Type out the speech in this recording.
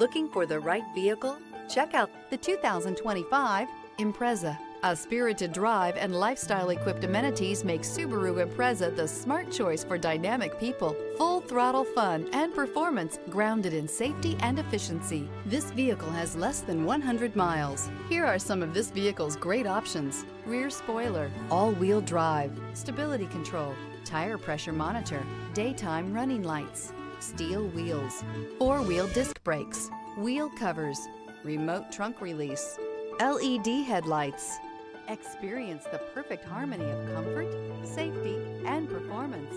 Looking for the right vehicle? Check out the 2025 Impreza. A spirited drive and lifestyle-equipped amenities make Subaru Impreza the smart choice for dynamic people. Full throttle fun and performance grounded in safety and efficiency. This vehicle has less than 100 miles. Here are some of this vehicle's great options: rear spoiler, all-wheel drive, stability control, tire pressure monitor, daytime running lights, steel wheels, four-wheel disc brakes, wheel covers, remote trunk release, LED headlights. Experience the perfect harmony of comfort, safety, and performance.